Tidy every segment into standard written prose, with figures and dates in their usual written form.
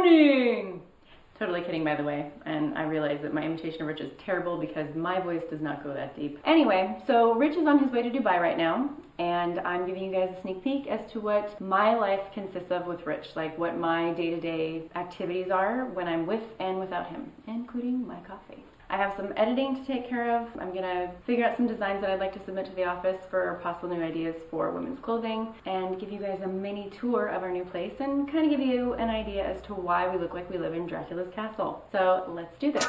morning! Totally kidding, by the way, and I realize that my imitation of Rich is terrible because my voice does not go that deep. Anyway, so Rich is on his way to Dubai right now, and I'm giving you guys a sneak peek as to what my life consists of with Rich, like what my day-to-day activities are when I'm with and without him, including my coffee. I have some editing to take care of. I'm gonna figure out some designs that I'd like to submit to the office for possible new ideas for women's clothing and give you guys a mini tour of our new place and kind of give you an idea as to why we look like we live in Dracula's castle. So let's do this.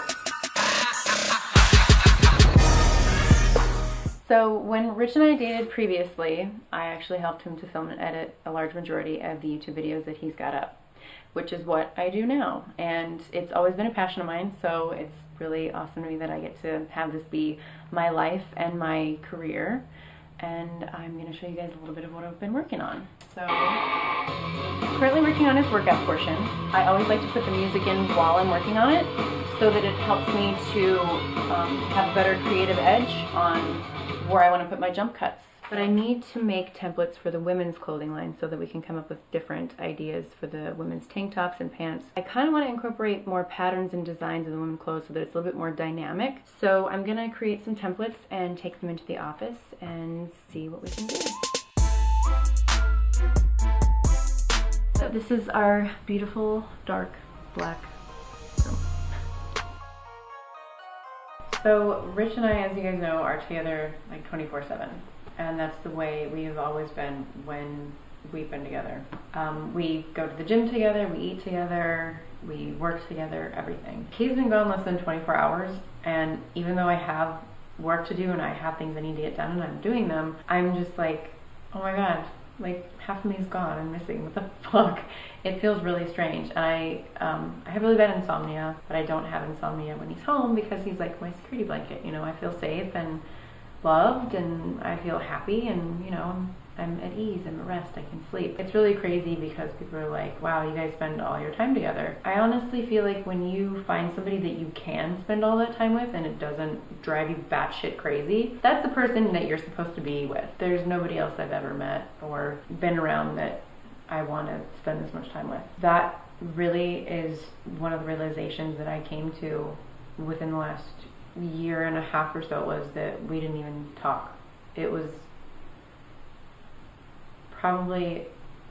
So when Rich and I dated previously, I actually helped him to film and edit a large majority of the YouTube videos that he's got up, which is what I do now. And it's always been a passion of mine, so it's really awesome to me that I get to have this be my life and my career. And I'm gonna show you guys a little bit of what I've been working on. So, currently working on his workout portion. I always like to put the music in while I'm working on it so that it helps me to have a better creative edge on where I wanna put my jump cuts. But I need to make templates for the women's clothing line so that we can come up with different ideas for the women's tank tops and pants. I kind of want to incorporate more patterns and designs in the women's clothes so that it's a little bit more dynamic. So I'm going to create some templates and take them into the office and see what we can do. So this is our beautiful dark black room. So Rich and I, as you guys know, are together like 24/7. And that's the way we've always been when we've been together. We go to the gym together, we eat together, we work together, everything. He's been gone less than 24 hours, and even though I have work to do and I have things I need to get done and I'm doing them, I'm just like, oh my god, like half of me is gone, I'm missing, what the fuck? It feels really strange. And I have really bad insomnia, but I don't have insomnia when he's home because he's like my security blanket, you know, I feel safe and loved and I feel happy and, you know, I'm at ease, I'm at rest, I can sleep. It's really crazy because people are like, wow, you guys spend all your time together. I honestly feel like when you find somebody that you can spend all that time with and it doesn't drive you batshit crazy, that's the person that you're supposed to be with. There's nobody else I've ever met or been around that I want to spend this much time with. That really is one of the realizations that I came to within the last year and a half or so, was that we didn't even talk. It was probably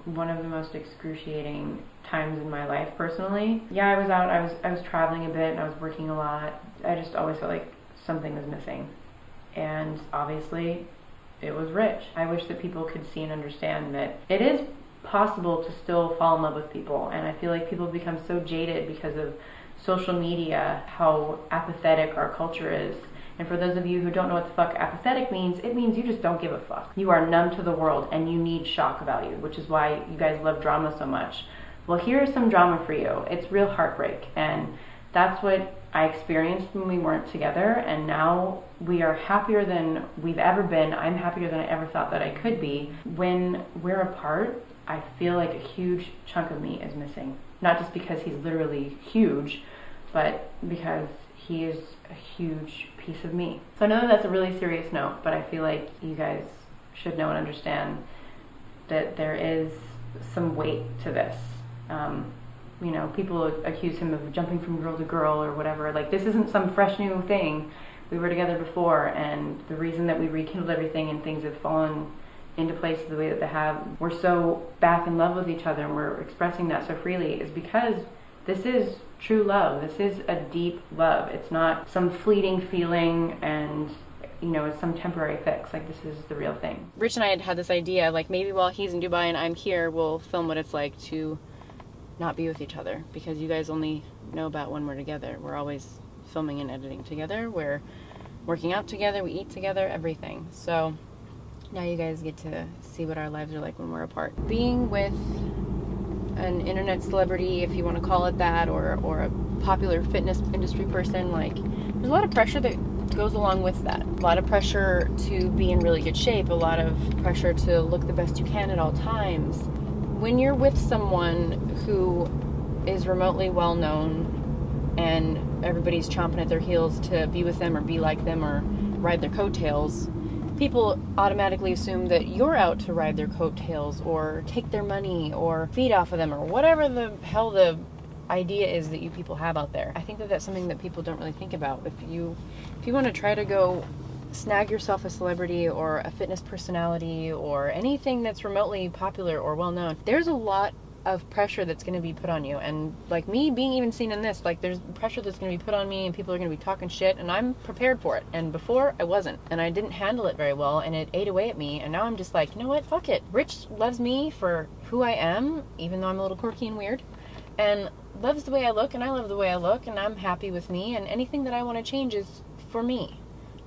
one of the most excruciating times in my life personally. Yeah, I was out, I was traveling a bit and I was working a lot. I just always felt like something was missing. And obviously it was Rich. I wish that people could see and understand that it is possible to still fall in love with people, and I feel like people become so jaded because of social media, how apathetic our culture is. And for those of you who don't know what the fuck apathetic means, it means you just don't give a fuck. You are numb to the world and you need shock value, which is why you guys love drama so much. Well, here's some drama for you. It's real heartbreak, and that's what I experienced when we weren't together, and now we are happier than we've ever been. I'm happier than I ever thought that I could be. When we're apart, I feel like a huge chunk of me is missing. Not just because he's literally huge, but because he is a huge piece of me. So I know that's a really serious note, but I feel like you guys should know and understand that there is some weight to this. You know, people accuse him of jumping from girl to girl or whatever. Like, this isn't some fresh new thing. We were together before, and the reason that we rekindled everything and things have fallen into place the way that they have, we're so back in love with each other and we're expressing that so freely, is because this is true love. This is a deep love. It's not some fleeting feeling and, you know, it's some temporary fix. Like, this is the real thing. Rich and I had this idea, like, maybe while he's in Dubai and I'm here, we'll film what it's like to not be with each other, because you guys only know about when we're together. We're always filming and editing together. We're working out together. We eat together, everything. So now you guys get to see what our lives are like when we're apart. Being with an internet celebrity, if you want to call it that, or a popular fitness industry person, like, there's a lot of pressure that goes along with that. A lot of pressure to be in really good shape, a lot of pressure to look the best you can at all times. When you're with someone who is remotely well known and everybody's chomping at their heels to be with them or be like them or ride their coattails, people automatically assume that you're out to ride their coattails or take their money or feed off of them or whatever the hell the idea is that you people have out there. I think that that's something that people don't really think about. If you want to try to go snag yourself a celebrity or a fitness personality or anything that's remotely popular or well known, there's a lot of pressure that's going to be put on you. And like me being even seen in this, like there's pressure that's going to be put on me and people are going to be talking shit, and I'm prepared for it. And before I wasn't, and I didn't handle it very well, and it ate away at me. And now I'm just like, you know what, fuck it. Rich loves me for who I am, even though I'm a little quirky and weird, and loves the way I look, and I love the way I look, and I'm happy with me, and anything that I want to change is for me.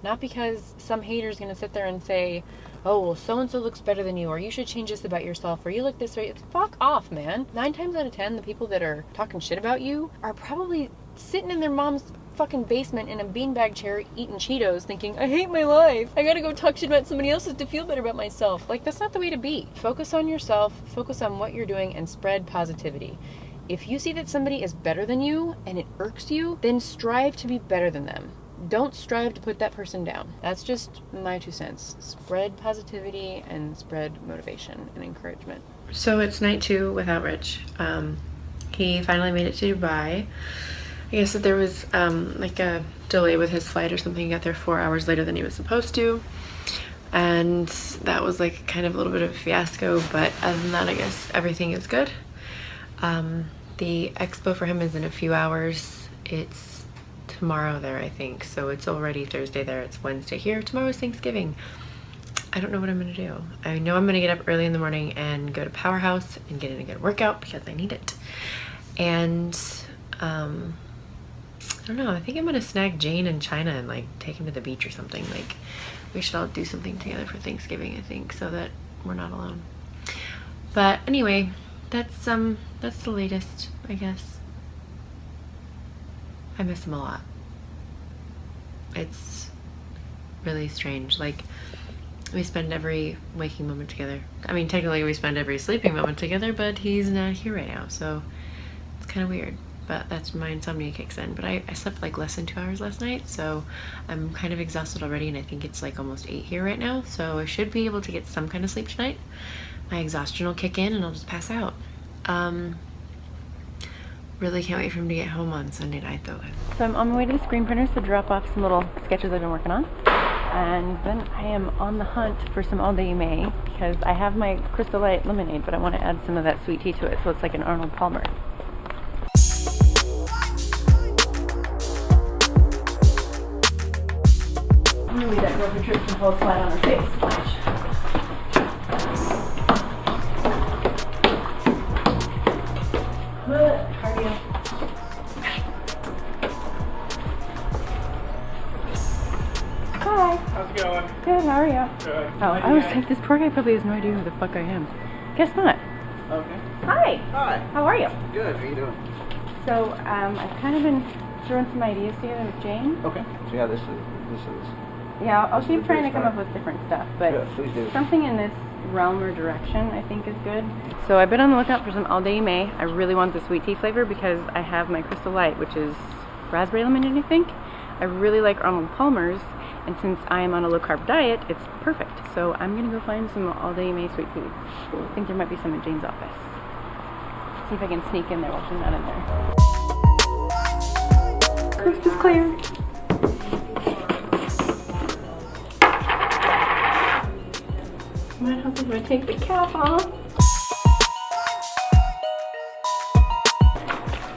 Not because some hater's going to sit there and say, oh, well, so-and-so looks better than you, or you should change this about yourself, or you look this way. It's fuck off, man. 9 times out of 10, the people that are talking shit about you are probably sitting in their mom's fucking basement in a beanbag chair eating Cheetos thinking, I hate my life. I gotta go talk shit about somebody else's to feel better about myself. Like, that's not the way to be. Focus on yourself, focus on what you're doing, and spread positivity. If you see that somebody is better than you and it irks you, then strive to be better than them. Don't strive to put that person down. That's just my 2 cents. Spread positivity and spread motivation and encouragement. So it's night 2 without Rich. He finally made it to Dubai. I guess that there was like a delay with his flight or something. He got there 4 hours later than he was supposed to. And that was like kind of a little bit of a fiasco, but other than that, I guess everything is good. The expo for him is in a few hours. It's tomorrow there, I think, so it's already Thursday there. It's Wednesday here. Tomorrow's Thanksgiving. I don't know what I'm gonna do. I know I'm gonna get up early in the morning and go to Powerhouse and get in a good workout because I need it. And I don't know, I think I'm gonna snag Jane and China and like take him to the beach or something. Like, we should all do something together for Thanksgiving, I think, so that we're not alone. But anyway, that's the latest, I guess. I miss him a lot. It's really strange. Like, we spend every waking moment together. I mean, technically we spend every sleeping moment together, but he's not here right now, so it's kind of weird. But that's when my insomnia kicks in. But I slept like less than 2 hours last night, so I'm kind of exhausted already, and I think it's like almost 8 here right now, so I should be able to get some kind of sleep tonight. My exhaustion will kick in and I'll just pass out. Really can't wait for him to get home on Sunday night though. So I'm on my way to the screen printers to drop off some little sketches I've been working on. And then I am on the hunt for some All Day May because I have my Crystal Light lemonade, but I want to add some of that sweet tea to it so it's like an Arnold Palmer. I'm gonna leave that girl who trips and falls flat on her face. Watch. Cardio. Hi. How's it going? Good, how are you? Good. Oh, I was like, this poor guy probably has no idea who the fuck I am. Guess not. Okay. Hi. Hi. How are you? Good. How you doing? So, I've kind of been throwing some ideas together with Jane. Okay. So yeah, this is. Yeah, I'll keep trying to come up with different stuff, but yeah, please do. Something in this realm or direction I think is good. So I've been on the lookout for some All Day May. I really want the sweet tea flavor because I have my Crystal Light, which is raspberry lemonade, I think. I really like Arnold Palmer's, and since I am on a low carb diet, it's perfect. So I'm gonna go find some All Day May sweet tea. I think there might be some in Jane's office. See if I can sneak in there while she's not in there. Coast is clear. Might have to take the cap off.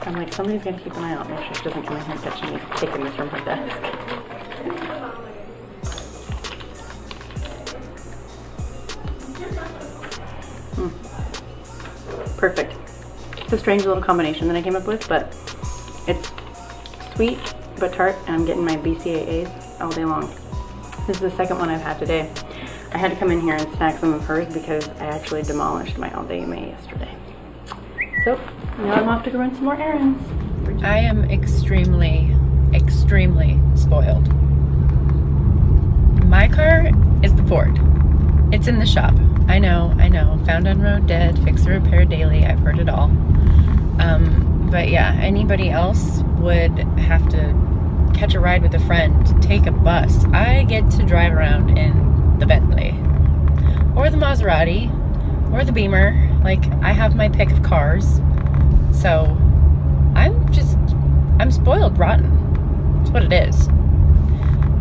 I'm like, somebody's gonna keep an eye out, make sure she doesn't come in here and catch me taking this from her desk. Perfect. It's a strange little combination that I came up with, but it's sweet but tart, and I'm getting my BCAAs all day long. This is the second one I've had today. I had to come in here and snag some of hers because I actually demolished my All Day May yesterday. So now I'm off to go run some more errands. I am extremely spoiled. My car is the Ford. It's in the shop. I know. Found on road dead, fix or repair daily. I've heard it all. But yeah, anybody else would have to catch a ride with a friend, take a bus. I get to drive around in the Bentley or the Maserati or the Beamer. Like, I have my pick of cars, so I'm spoiled rotten. That's what it is.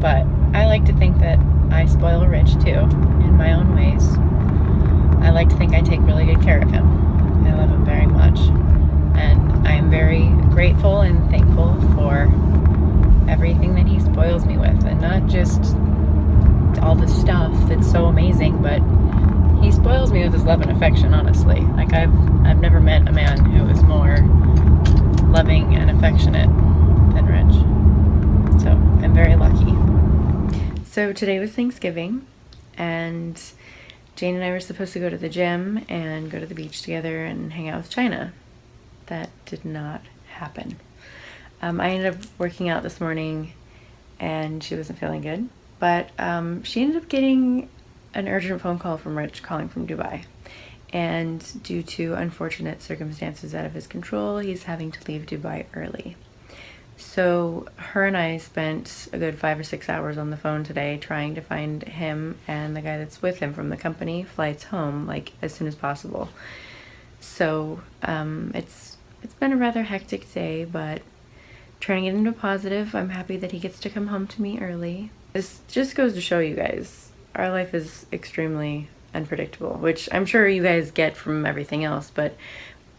But I like to think that I spoil Rich too, in my own ways. I like to think I take really good care of him. I love him very much. And I am very grateful and thankful for everything that he spoils me with. And not just all the stuff that's so amazing, but he spoils me with his love and affection, honestly. Like, I've never met a man who is more loving and affectionate than Rich. So I'm very lucky. So today was Thanksgiving, and Jane and I were supposed to go to the gym and go to the beach together and hang out with China. That did not happen. I ended up working out this morning and she wasn't feeling good, but she ended up getting an urgent phone call from Rich calling from Dubai. And due to unfortunate circumstances out of his control, he's having to leave Dubai early. So her and I spent a good 5 or 6 hours on the phone today trying to find him and the guy that's with him from the company flights home, like, as soon as possible. So it's been a rather hectic day, but turning it into a positive. I'm happy that he gets to come home to me early. This just goes to show you guys, our life is extremely unpredictable, which I'm sure you guys get from everything else, but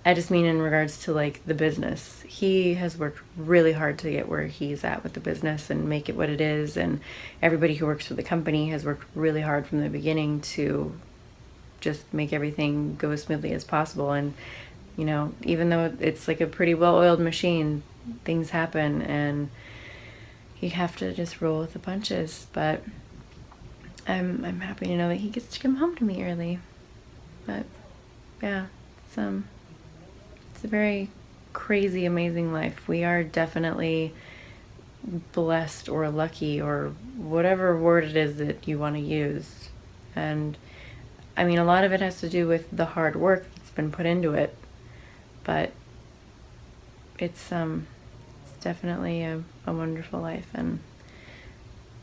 I just mean in regards to, like, the business. He has worked really hard to get where he's at with the business and make it what it is, and everybody who works for the company has worked really hard from the beginning to just make everything go as smoothly as possible. And, you know, even though it's like a pretty well-oiled machine, things happen and you have to just roll with the punches. But I'm happy to know that he gets to come home to me early. But yeah, it's a very crazy, amazing life. We are definitely blessed or lucky, or whatever word it is that you want to use. And I mean, a lot of it has to do with the hard work that's been put into it, but it's definitely a wonderful life, and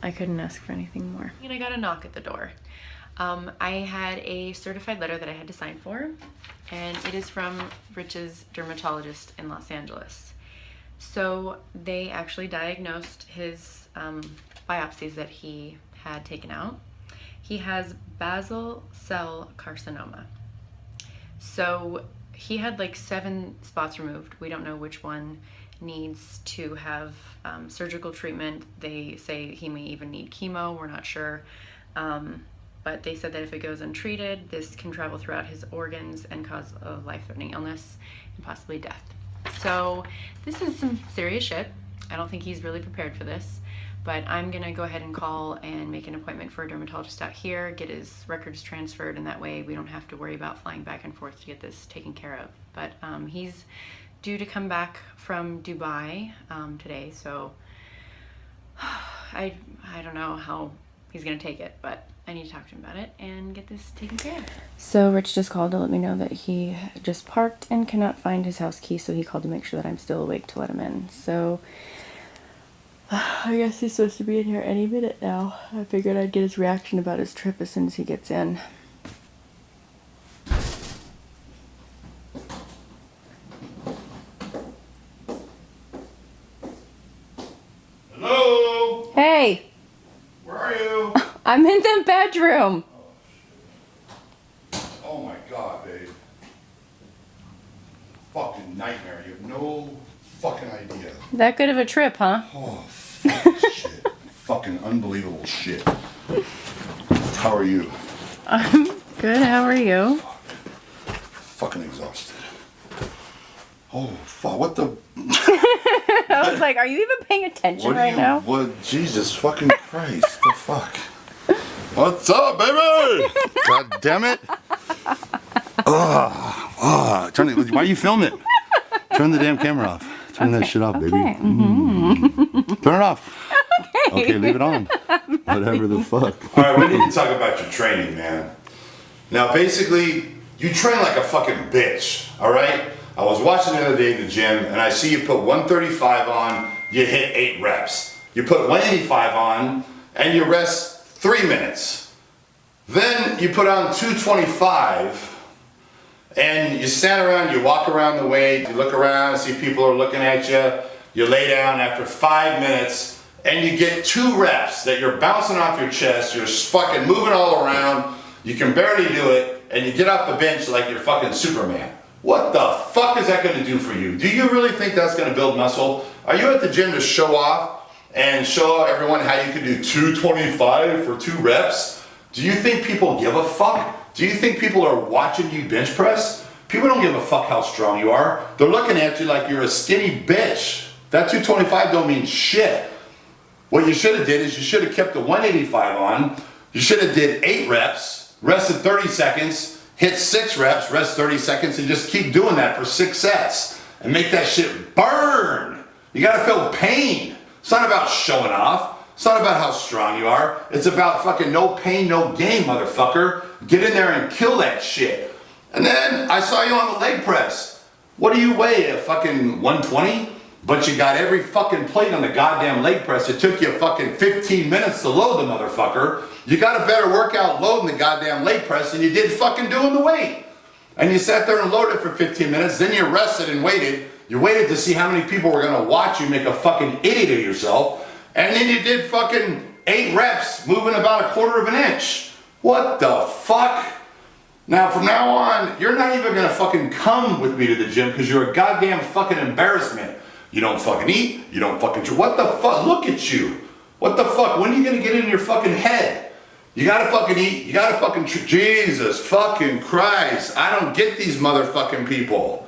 I couldn't ask for anything more. And I got a knock at the door. I had a certified letter that I had to sign for, and it is from Rich's dermatologist in Los Angeles. So they actually diagnosed his biopsies that he had taken out. He has basal cell carcinoma. So he had like 7 spots removed. We don't know which one needs to have surgical treatment. They say he may even need chemo, we're not sure. But they said that if it goes untreated, this can travel throughout his organs and cause a life-threatening illness and possibly death. So this is some serious shit. I don't think he's really prepared for this, but I'm gonna go ahead and call and make an appointment for a dermatologist out here, get his records transferred, and that way we don't have to worry about flying back and forth to get this taken care of. But he's due to come back from Dubai today, so I don't know how he's gonna take it, but I need to talk to him about it and get this taken care of. So Rich just called to let me know that he just parked and cannot find his house key, so he called to make sure that I'm still awake to let him in. So I guess he's supposed to be in here any minute now. I figured I'd get his reaction about his trip as soon as he gets in. Hello? Hey! Where are you? I'm in the bedroom! Oh my god, babe. Fucking nightmare. You have no fucking idea. That good of a trip, huh? Oh, fucking shit. Fucking unbelievable shit. How are you? I'm good, how are you? Fucking exhausted. Oh, fuck. What the? I was like, are you even paying attention right now? What? Jesus fucking Christ. The fuck? What's up, baby? God damn it. Why are you filming it? Turn the damn camera off. Turn that shit off, baby. Okay. Mm-hmm. Turn it off. Okay, leave it on. Whatever the fuck. Alright, we need to talk about your training, man. Now, basically, you train like a fucking bitch, alright? I was watching the other day in the gym, and I see you put 135 on, you hit 8 reps. You put 185 on, and you rest 3 minutes. Then you put on 225, And you stand around, you walk around the weight, you look around, see people are looking at you, you lay down after 5 minutes, and you get 2 reps that you're bouncing off your chest, you're fucking moving all around, you can barely do it, and you get off the bench like you're fucking Superman. What the fuck is that gonna do for you? Do you really think that's gonna build muscle? Are you at the gym to show off and show everyone how you can do 225 for 2 reps? Do you think people give a fuck? Do you think people are watching you bench press? People don't give a fuck how strong you are. They're looking at you like you're a skinny bitch. That 225 don't mean shit. What you should have did is you should have kept the 185 on. You should have did 8 reps, rested 30 seconds, hit 6 reps, rest 30 seconds, and just keep doing that for 6 sets. And make that shit burn. You gotta feel pain. It's not about showing off. It's not about how strong you are. It's about fucking no pain, no gain, motherfucker. Get in there and kill that shit. And then I saw you on the leg press. What do you weigh, a fucking 120? But you got every fucking plate on the goddamn leg press. It took you fucking 15 minutes to load the motherfucker. You got a better workout loading the goddamn leg press than you did fucking doing the weight. And you sat there and loaded for 15 minutes, then you rested and waited. You waited to see how many people were gonna watch you make a fucking idiot of yourself. And then you did fucking 8 reps, moving about 1/4 of an inch. What the fuck? Now from now on, you're not even gonna fucking come with me to the gym because you're a goddamn fucking embarrassment. You don't fucking eat, you don't fucking drink. What the fuck? Look at you. What the fuck? When are you gonna get in your fucking head? You gotta fucking eat, you gotta fucking Jesus fucking Christ. I don't get these motherfucking people.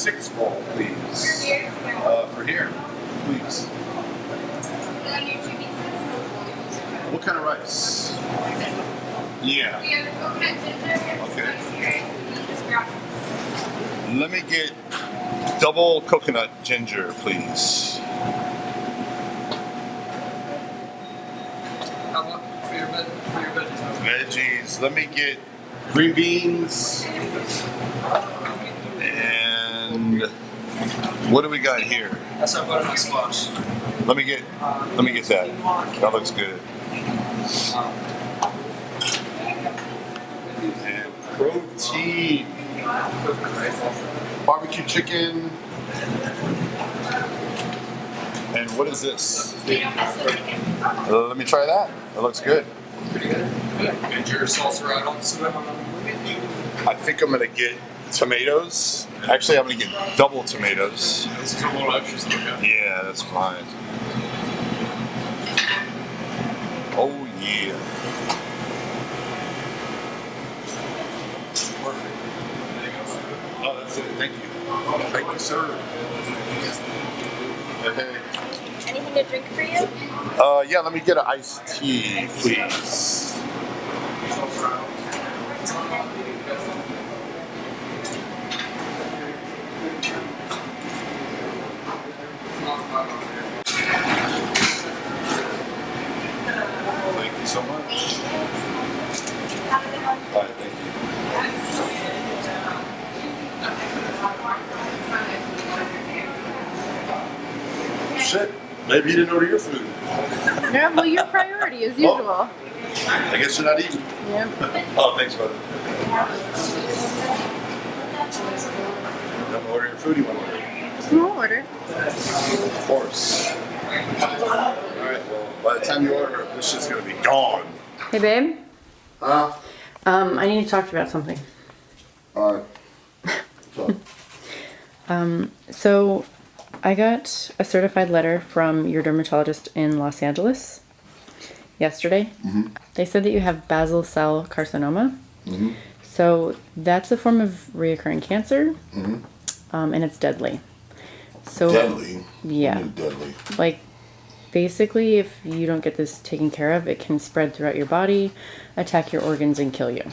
6 bowl, please. For here, please. What kind of rice? Yeah. Okay. Let me get double coconut ginger, please. How about for your veggies? Veggies. Let me get green beans. And what do we got here? That's our butternut squash. Let me get that. That looks good. And protein. Barbecue chicken. And what is this? Let me try that. That looks good. Pretty good. And your salsa right on to it? I think I'm gonna get tomatoes. Actually, I'm gonna get double tomatoes. This is a little extra stuff, yeah. Yeah, that's fine. Oh yeah. Perfect. Oh, that's it. Thank you. Thank you, sir. Hey. Anything to drink for you? Yeah, let me get an iced tea, please. Thank you so much. All right, thank you. Shit, maybe you didn't order your food. Yeah, well, your priority as usual. I guess you're not eating. Yeah. Oh, thanks, brother. You want to order your food? You want to order? We'll order. Of course. Alright, well, by the time you order it, this shit's gonna be gone. Hey, babe. Huh? I need to talk to you about something. Alright. So, I got a certified letter from your dermatologist in Los Angeles yesterday. Mm-hmm. They said that you have basal cell carcinoma. Mm-hmm. So, that's a form of reoccurring cancer, Mm-hmm. and it's deadly. So, Deadly. Yeah. What do you mean deadly. Like, basically, if you don't get this taken care of, it can spread throughout your body, attack your organs, and kill you.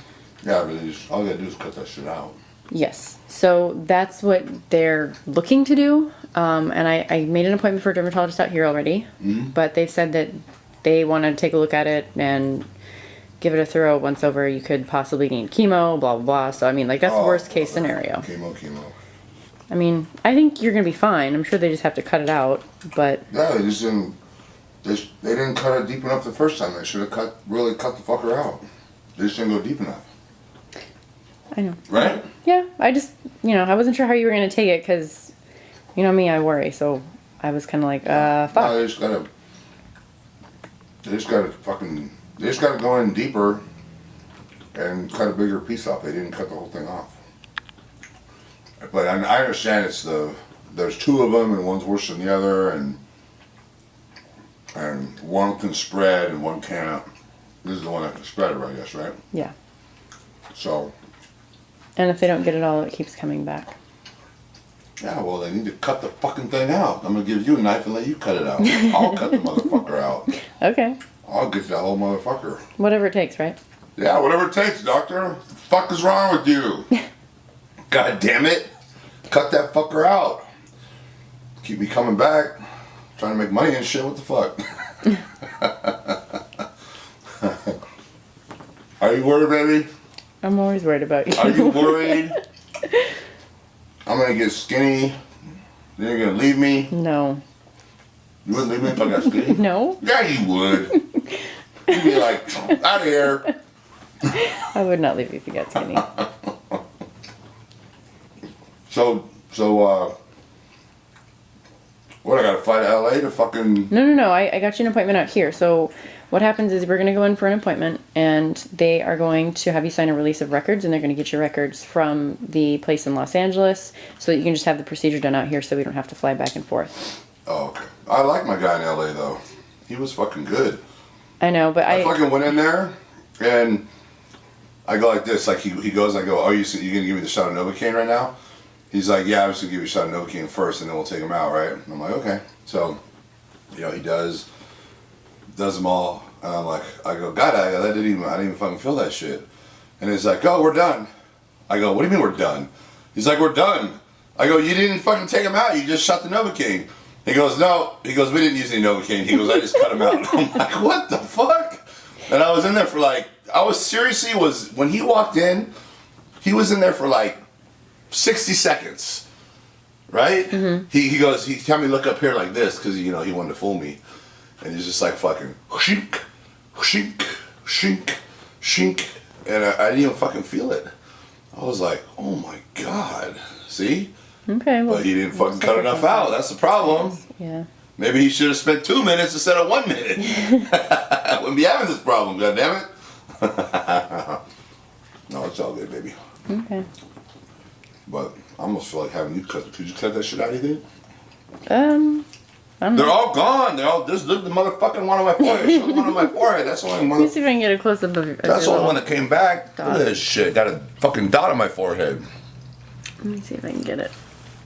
Yeah, but all you gotta do is cut that shit out. Yes. So that's what they're looking to do. And I made an appointment for a dermatologist out here already. Mm-hmm. But they've said that they want to take a look at it and give it a thorough once over. You could possibly need chemo, blah, blah, blah. So, I mean, like, that's worst case scenario. Chemo. I mean, I think you're going to be fine. I'm sure they just have to cut it out. But Yeah, they just didn't. They didn't cut it deep enough the first time. They should have really cut the fucker out. They just didn't go deep enough. I know. Right? Yeah, I just, I wasn't sure how you were going to take it because, you know me, I worry. So I was kind of like, fuck. No, they just gotta go in deeper and cut a bigger piece off. They didn't cut the whole thing off. But I understand there's two of them and one's worse than the other and one can spread and one can't. This is the one that can spread it, I guess, right? Yeah. So. And if they don't get it all, it keeps coming back. Yeah, well, they need to cut the fucking thing out. I'm gonna give you a knife and let you cut it out. I'll cut the motherfucker out. Okay. I'll get that whole motherfucker. Whatever it takes, right? Yeah, whatever it takes, doctor. What the fuck is wrong with you? God damn it. Cut that fucker out. Keep me coming back. Trying to make money and shit. What the fuck? Are you worried, baby? I'm always worried about you. Are you worried? I'm gonna get skinny. Then you're gonna leave me. No. You wouldn't leave me if I got skinny? No. Yeah, you would. You'd be like, out of here. I would not leave you if you got skinny. So, what, I gotta fly to LA to fucking... No. I got you an appointment out here. So what happens is we're going to go in for an appointment and they are going to have you sign a release of records and they're going to get your records from the place in Los Angeles so that you can just have the procedure done out here so we don't have to fly back and forth. Oh, okay. I like my guy in LA, though. He was fucking good. I know, but I fucking went in there and I go like this. Like, he goes, I go, oh, you gonna give me the shot of Novocaine right now? He's like, yeah, I'm just gonna give you a shot of Novocaine first, and then we'll take him out, right? And I'm like, okay. So, you know, he does them all, and I'm like, I go, God, I didn't even fucking feel that shit. And he's like, oh, we're done. I go, what do you mean we're done? He's like, we're done. I go, you didn't fucking take him out. You just shot the Novocaine. He goes, no. He goes, we didn't use any Novocaine. He goes, I just cut him out. I'm like, what the fuck? And I was in there for like, when he walked in, he was in there for like 60 seconds. Right? Mm-hmm. He goes, he had me look up here like this because, you know, he wanted to fool me. And he's just like fucking, shink, shink, shink, shink. And I didn't even fucking feel it. I was like, oh my God. See? Okay, well. But he didn't fucking cut enough out. That's the problem. Yeah. Maybe he should have spent 2 minutes instead of 1 minute. I wouldn't be having this problem, goddammit. No, it's all good, baby. Okay. But I almost feel like having you cut. Could you cut that shit out, you think? I don't know. They're all gone. They're all, just look the motherfucking one on my forehead. Show the one on my forehead. That's the only one. Let me see if I can get a close up of your. That's the only one that came back. Look at this shit. Got a fucking dot on my forehead. Let me see if I can get it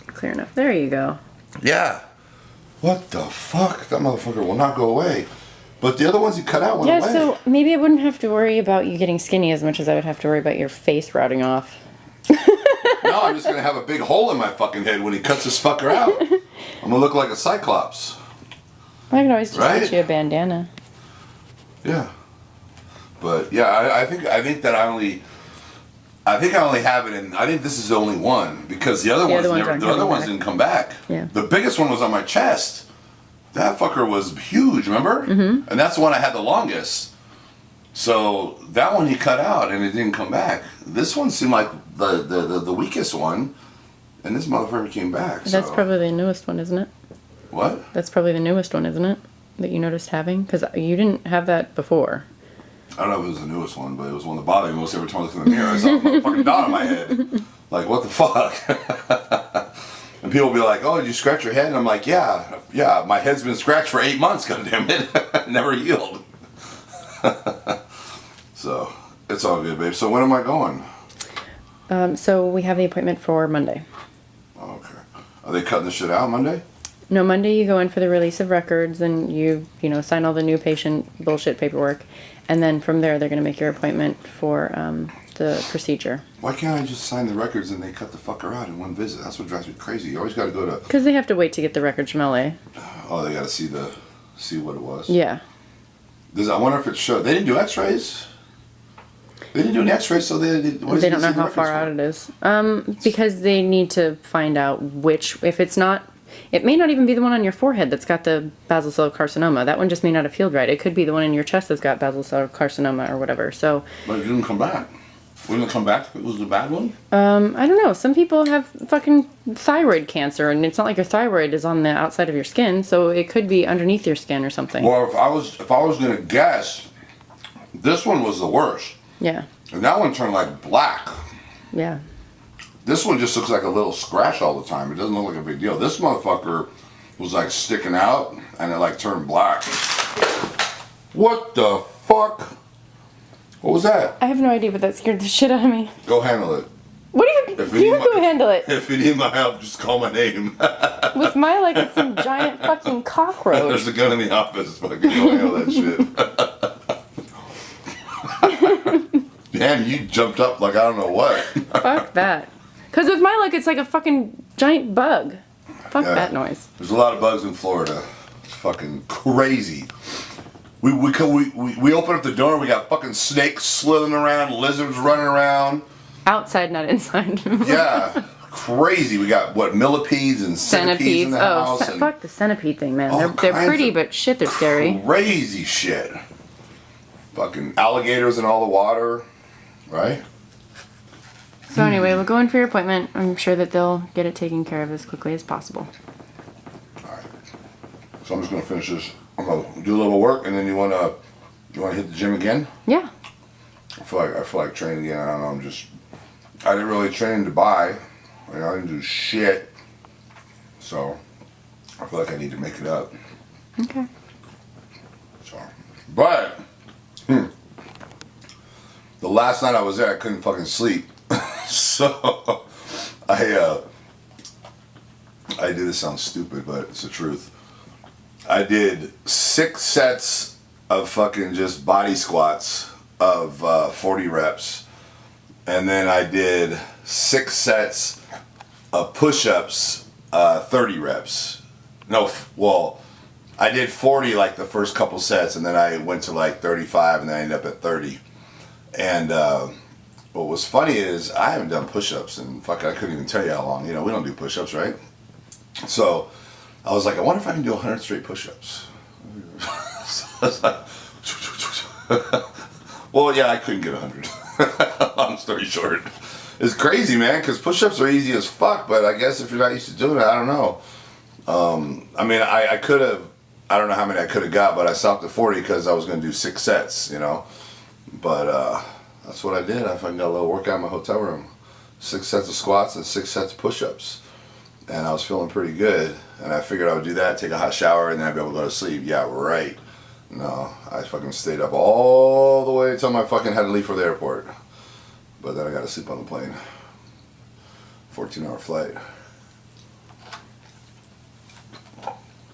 clear enough. There you go. Yeah. What the fuck? That motherfucker will not go away. But the other ones you cut out went away. Yeah, so maybe I wouldn't have to worry about you getting skinny as much as I would have to worry about your face rotting off. No, I'm just gonna have a big hole in my fucking head when he cuts this fucker out. I'm gonna look like a cyclops. I can always just get you a bandana. Yeah. But yeah, I think I only have it in. I think this is the only one because the other ones didn't come back. Yeah. The biggest one was on my chest. That fucker was huge, remember? Mm-hmm. And that's the one I had the longest. So that one he cut out and it didn't come back. This one seemed like the weakest one, and this motherfucker came back. That's probably the newest one, isn't it? What? That's probably the newest one, isn't it? That you noticed having? Because you didn't have that before. I don't know if it was the newest one, but it was one that bothered me most every time I looked in the mirror. I saw a motherfucking dot on my head. Like, what the fuck? And people will be like, oh, did you scratch your head? And I'm like, yeah, my head's been scratched for 8 months, goddammit. Never healed. So, it's all good, babe. So when am I going? So we have the appointment for Monday. Okay. Are they cutting the shit out Monday? No, Monday you go in for the release of records and you sign all the new patient bullshit paperwork. And then from there, they're going to make your appointment for the procedure. Why can't I just sign the records and they cut the fucker out in one visit? That's what drives me crazy. You always got to go to... Because they have to wait to get the records from LA. Oh, they got to see what it was? Yeah. I wonder if it showed... They didn't do x-rays? They didn't do an x-ray, so they don't know how far out it is. Because they need to find out which... If it's not... It may not even be the one on your forehead that's got the basal cell carcinoma. That one just may not have healed right. It could be the one in your chest that's got basal cell carcinoma or whatever. So. But it didn't come back. Wouldn't it come back if it was the bad one? I don't know. Some people have fucking thyroid cancer, and it's not like your thyroid is on the outside of your skin, so it could be underneath your skin or something. Well, if I was gonna guess, this one was the worst. Yeah. And that one turned like black. Yeah. This one just looks like a little scratch all the time. It doesn't look like a big deal. This motherfucker was like sticking out and it like turned black. What the fuck? What was that? I have no idea, but that scared the shit out of me. Go handle it. What do you go handle it? If you need my help, just call my name. With my like it's some giant fucking cockroach. There's a gun in the office. Fucking go handle that shit. Damn, you jumped up like I don't know what. Fuck that. Because with my luck, it's like a fucking giant bug. Fuck that noise. There's a lot of bugs in Florida. It's fucking crazy. We open up the door, we got fucking snakes slithering around, lizards running around. Outside, not inside. Yeah. Crazy. We got, millipedes and centipedes in the house. Fuck the centipede thing, man. They're pretty, but shit, they're scary. Crazy shit. Fucking alligators in all the water. Right? So anyway, we'll go in for your appointment. I'm sure that they'll get it taken care of as quickly as possible. Alright. So I'm just gonna finish this. I'm gonna do a little work and then you wanna hit the gym again? Yeah. I feel like training again. I don't know, I didn't really train in Dubai. I didn't do shit. So I feel like I need to make it up. Okay. So but the last night I was there I couldn't fucking sleep. So I I do this sounds stupid, but it's the truth. I did 6 sets of fucking just body squats of 40 reps. And then I did 6 sets of push-ups, 30 reps. No, well, I did 40 like the first couple sets, and then I went to like 35, and then I ended up at 30. And what was funny is I haven't done push-ups, and fuck, I couldn't even tell you how long. You know, we don't do push-ups, right? So I was like, I wonder if I can do 100 straight push-ups. So I was like, well, yeah, I couldn't get 100. Long story short. It's crazy, man, because push-ups are easy as fuck, but I guess if you're not used to doing it, I don't know. I mean, I could have, I don't know how many I could have got, but I stopped at 40 because I was going to do 6 sets, you know. But that's what I did. I fucking got a little workout in my hotel room. 6 sets of squats and 6 sets of push-ups. And I was feeling pretty good. And I figured I would do that, take a hot shower, and then I'd be able to go to sleep. Yeah, right. No, I fucking stayed up all the way until I fucking had to leave for the airport. But then I got to sleep on the plane. 14-hour flight.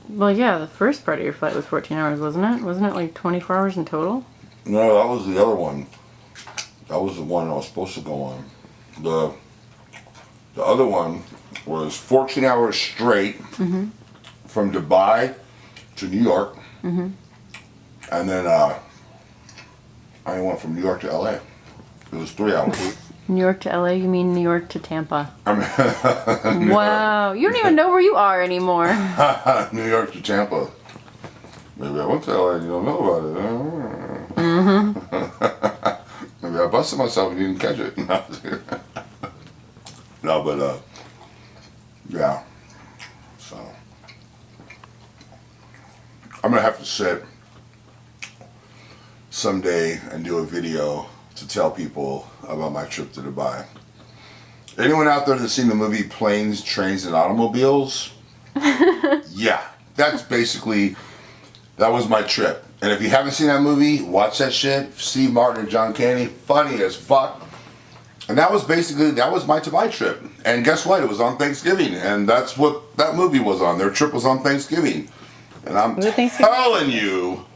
Well, yeah, the first part of your flight was 14 hours, wasn't it? Wasn't it like 24 hours in total? No, that was the other one. That was the one I was supposed to go on. The other one was 14 hours straight from Dubai to New York. And then I went from New York to LA. It was 3 hours. New York to LA? You mean New York to Tampa? I mean, Wow, you don't even know where you are anymore. New York to Tampa. Maybe I went to LA and you don't know about it. Maybe I busted myself and you didn't catch it. No, but yeah. So I'm gonna have to sit someday and do a video to tell people about my trip to Dubai. Anyone out there that's seen the movie Planes, Trains, and Automobiles? Yeah, that's basically, that was my trip. And if you haven't seen that movie, watch that shit. Steve Martin and John Candy, funny as fuck. And that was basically, that was my Dubai trip. And guess what? It was on Thanksgiving. And that's what that movie was on. Their trip was on Thanksgiving. And I'm telling you,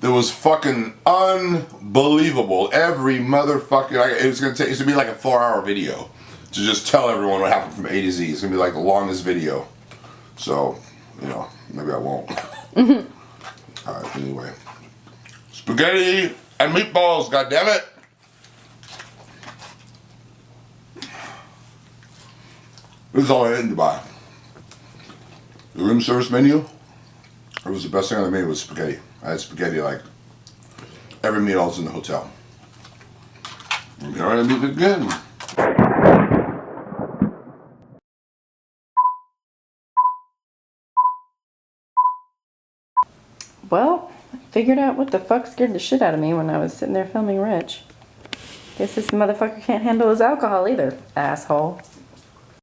it was fucking unbelievable. Every motherfucking, it's gonna be like a 4-hour video to just tell everyone what happened from A to Z. It's gonna be like the longest video. So, you know, maybe I won't. Alright, anyway. Spaghetti and meatballs, goddammit! This is all I ate in Dubai. The room service menu, it was the best thing I made was spaghetti. I had spaghetti like every meal I was in the hotel. And here I am eating it again. Well, I figured out what the fuck scared the shit out of me when I was sitting there filming Rich. Guess this motherfucker can't handle his alcohol either, asshole.